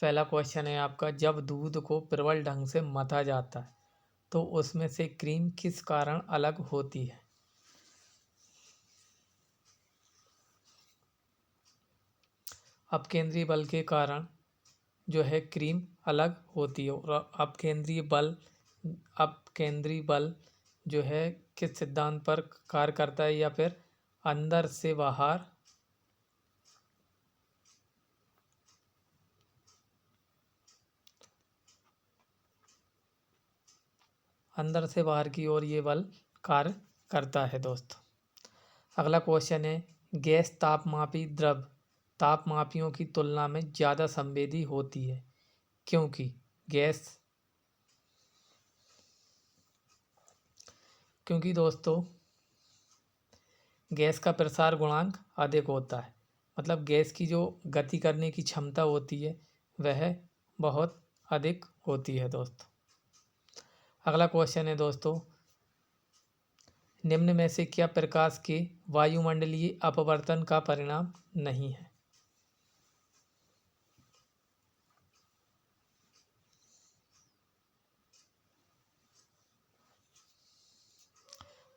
पहला क्वेश्चन है आपका, जब दूध को प्रबल ढंग से मथा जाता है तो उसमें से क्रीम किस कारण अलग होती है? अपकेंद्रीय बल के कारण जो है क्रीम अलग होती है। और अपकेंद्रीय बल जो है किस सिद्धांत पर कार्य करता है, या फिर अंदर से बाहर की ओर ये बल कार्य करता है दोस्तों। अगला क्वेश्चन है, गैस तापमापी द्रव तापमापियों की तुलना में ज़्यादा संवेदी होती है क्योंकि दोस्तों गैस का प्रसार गुणांक अधिक होता है। मतलब गैस की जो गति करने की क्षमता होती है वह बहुत अधिक होती है दोस्तों। अगला क्वेश्चन है दोस्तों, निम्न में से क्या प्रकाश के वायुमंडलीय अपवर्तन का परिणाम नहीं है?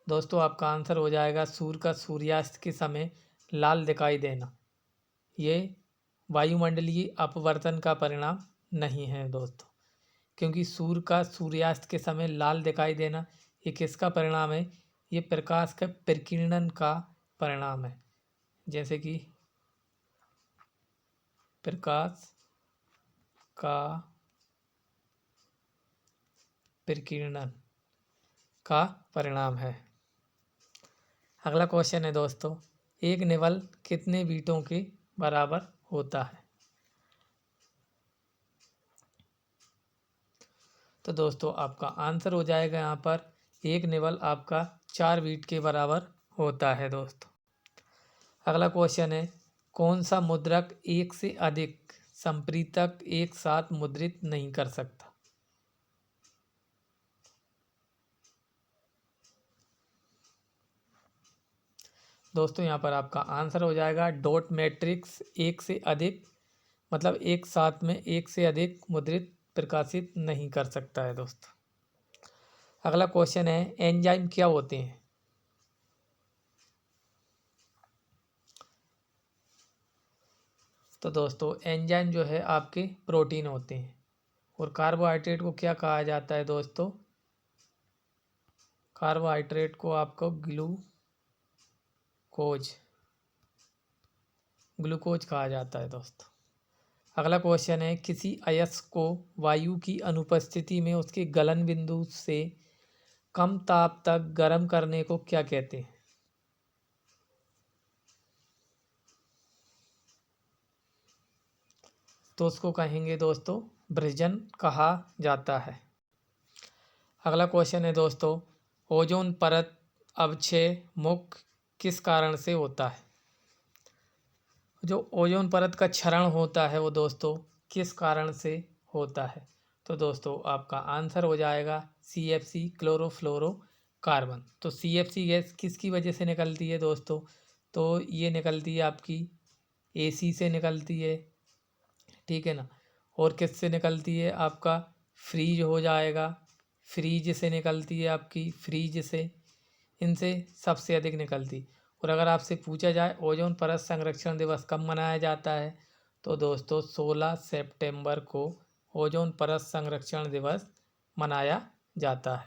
दोस्तों आपका आंसर हो जाएगा सूर्य का सूर्यास्त के समय लाल दिखाई देना। ये वायुमंडलीय अपवर्तन का परिणाम नहीं है दोस्तों, क्योंकि सूर्य का सूर्यास्त के समय लाल दिखाई देना ये किसका परिणाम है? ये प्रकाश का प्रकीर्णन का परिणाम है। जैसे कि प्रकाश का प्रकीर्णन का परिणाम है। अगला क्वेश्चन है दोस्तों, एक निवल कितने बीटों के बराबर होता है? तो दोस्तों आपका आंसर हो जाएगा यहाँ पर एक निवल आपका 4 बीट के बराबर होता है दोस्तों। अगला क्वेश्चन है, कौन सा मुद्रक एक से अधिक संप्रेरक एक साथ मुद्रित नहीं कर सकता? दोस्तों यहाँ पर आपका आंसर हो जाएगा डॉट मैट्रिक्स एक से अधिक, मतलब एक साथ में एक से अधिक मुद्रित प्रकाशित नहीं कर सकता है दोस्तों। अगला क्वेश्चन है, एंजाइम क्या होते हैं? तो दोस्तों एंजाइम जो है आपके प्रोटीन होते हैं। और कार्बोहाइड्रेट को क्या कहा जाता है दोस्तों? कार्बोहाइड्रेट को आपको ग्लूकोज कहा जाता है दोस्तों। अगला क्वेश्चन है, किसी अयस्क को वायु की अनुपस्थिति में उसके गलन बिंदु से कम ताप तक गर्म करने को क्या कहते हैं? तो उसको कहेंगे दोस्तों ब्रिजन कहा जाता है। अगला क्वेश्चन है दोस्तों, ओजोन परत अवक्षय मुक्त किस कारण से होता है? जो ओजोन परत का क्षरण होता है वो दोस्तों किस कारण से होता है? तो दोस्तों आपका आंसर हो जाएगा CFC क्लोरोफ्लोरोकार्बन। तो CFC गैस किसकी वजह से निकलती है दोस्तों? तो ये निकलती है आपकी AC से निकलती है, ठीक है ना। और किससे निकलती है? आपका फ्रीज हो जाएगा, फ्रीज से निकलती है आपकी, फ्रीज से, इनसे सबसे अधिक निकलती। और अगर आपसे पूछा जाए ओजोन परत संरक्षण दिवस कब मनाया जाता है, तो दोस्तों 16 सितंबर को ओजोन परत संरक्षण दिवस मनाया जाता है।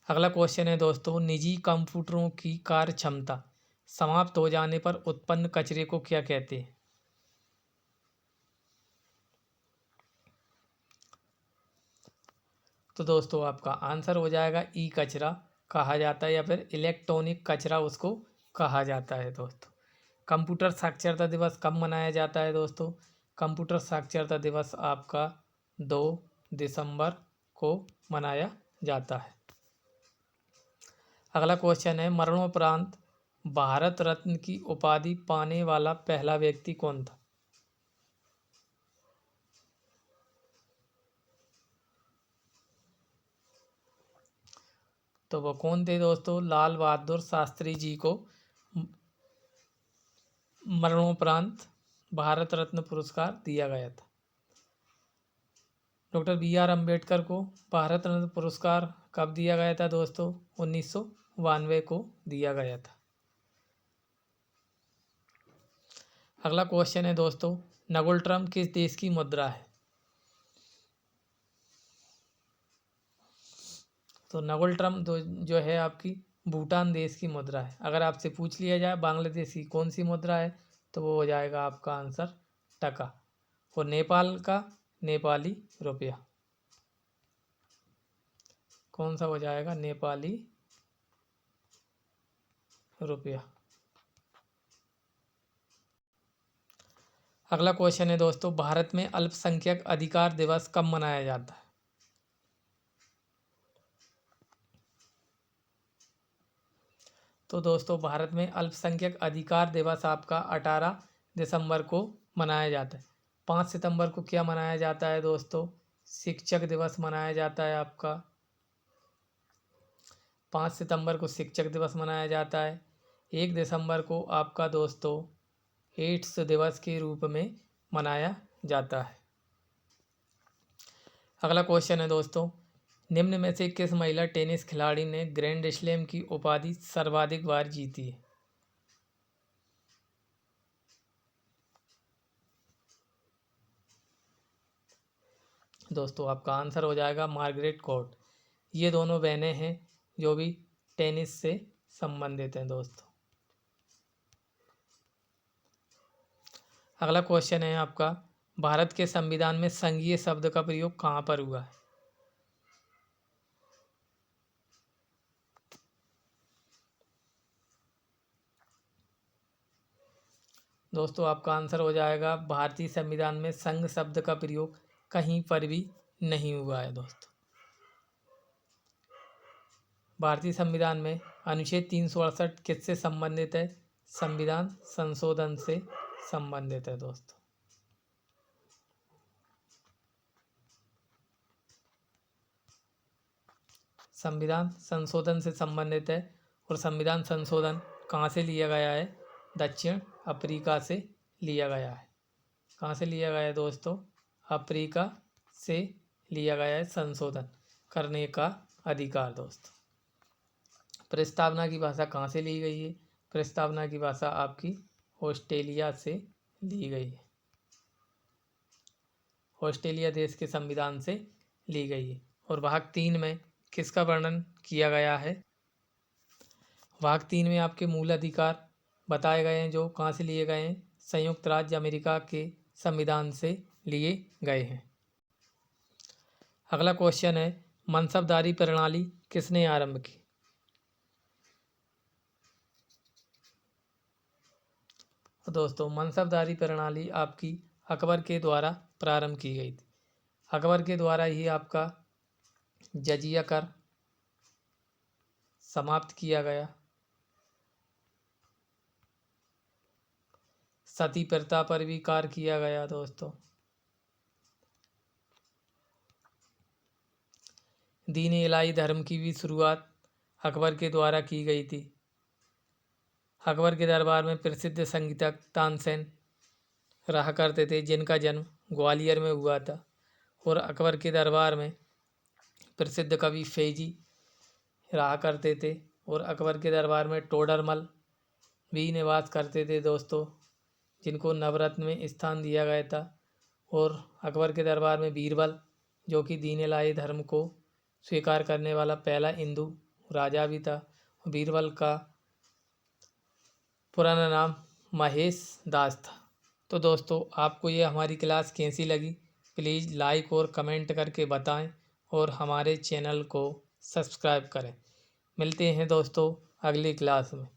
अगला क्वेश्चन है दोस्तों, निजी कंप्यूटरों की कार्य क्षमता समाप्त हो जाने पर उत्पन्न कचरे को क्या कहते हैं? तो दोस्तों आपका आंसर हो जाएगा ई कचरा कहा जाता है, या फिर इलेक्ट्रॉनिक कचरा उसको कहा जाता है दोस्तों। कंप्यूटर साक्षरता दिवस कब मनाया जाता है दोस्तों? कंप्यूटर साक्षरता दिवस आपका 2 दिसंबर को मनाया जाता है। अगला क्वेश्चन है, मरणोपरांत भारत रत्न की उपाधि पाने वाला पहला व्यक्ति कौन था? तो वो कौन थे दोस्तों? लाल बहादुर शास्त्री जी को मरणोपरांत भारत रत्न पुरस्कार दिया गया था? Doctor B.R. अम्बेडकर को भारत रत्न पुरस्कार कब दिया गया था दोस्तों? 1992 को दिया गया था। अगला क्वेश्चन है दोस्तों, नगुल ट्रम्प किस देश की मुद्रा है? तो नगुल ट्रम्प जो है आपकी भूटान देश की मुद्रा है। अगर आपसे पूछ लिया जाए बांग्लादेश की कौन सी मुद्रा है, तो वो हो जाएगा आपका आंसर टका। और नेपाल का नेपाली रुपया, कौन सा हो जाएगा? नेपाली रुपया। अगला क्वेश्चन है दोस्तों, भारत में अल्पसंख्यक अधिकार दिवस कब मनाया जाता है? तो दोस्तों भारत में अल्पसंख्यक अधिकार दिवस आपका 18 दिसंबर को मनाया जाता है। 5 सितंबर को क्या मनाया जाता है दोस्तों? शिक्षक दिवस मनाया जाता है आपका। 5 सितंबर को शिक्षक दिवस मनाया जाता है। 1 दिसंबर को आपका दोस्तों एड्स दिवस के रूप में मनाया जाता है। अगला क्वेश्चन है दोस्तों, निम्न में से किस महिला टेनिस खिलाड़ी ने ग्रैंड स्लैम की उपाधि सर्वाधिक बार जीती है? दोस्तों आपका आंसर हो जाएगा मार्गरेट कोर्ट। ये दोनों बहनें हैं जो भी टेनिस से संबंधित हैं दोस्तों। अगला क्वेश्चन है आपका, भारत के संविधान में संघीय शब्द का प्रयोग कहाँ पर हुआ है? दोस्तों आपका आंसर हो जाएगा, भारतीय संविधान में संघ शब्द का प्रयोग कहीं पर भी नहीं हुआ है दोस्तों। भारतीय संविधान में अनुच्छेद 368 किससे संबंधित है? संविधान संशोधन से संबंधित है दोस्तों। संविधान संशोधन से संबंधित है। और संविधान संशोधन कहाँ से लिया गया है? दक्षिण अफ्रीका से लिया गया है। कहाँ से लिया गया है दोस्तों? अफ्रीका से लिया गया है संशोधन करने का अधिकार दोस्तों। प्रस्तावना की भाषा कहाँ से ली गई है? प्रस्तावना की भाषा आपकी ऑस्ट्रेलिया से ली गई है। ऑस्ट्रेलिया देश के संविधान से ली गई है। और भाग 3 में किसका वर्णन किया गया है? भाग 3 में आपके मूल अधिकार बताए गए हैं जो कहाँ से लिए गए हैं? संयुक्त राज्य अमेरिका के संविधान से लिए गए हैं। अगला क्वेश्चन है, मनसबदारी प्रणाली किसने आरंभ की? दोस्तों मनसबदारी प्रणाली आपकी अकबर के द्वारा प्रारंभ की गई थी। अकबर के द्वारा ही आपका जजिया कर समाप्त किया गया। सती प्रथा पर भी कार्य किया गया दोस्तों। दीन इलाही धर्म की भी शुरुआत अकबर के द्वारा की गई थी। अकबर के दरबार में प्रसिद्ध संगीतक तानसेन रहा करते थे जिनका जन्म ग्वालियर में हुआ था। और अकबर के दरबार में प्रसिद्ध कवि फैजी रहा करते थे। और अकबर के दरबार में टोडरमल भी निवास करते थे दोस्तों, जिनको नवरत्न में स्थान दिया गया था। और अकबर के दरबार में बीरबल जो कि दीन इलाही धर्म को स्वीकार करने वाला पहला हिंदू राजा भी था। बीरबल का पुराना नाम महेश दास था। तो दोस्तों आपको ये हमारी क्लास कैसी लगी, प्लीज़ लाइक और कमेंट करके बताएं और हमारे चैनल को सब्सक्राइब करें। मिलते हैं दोस्तों अगली क्लास में।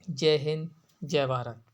जय हिंद, जय भारत।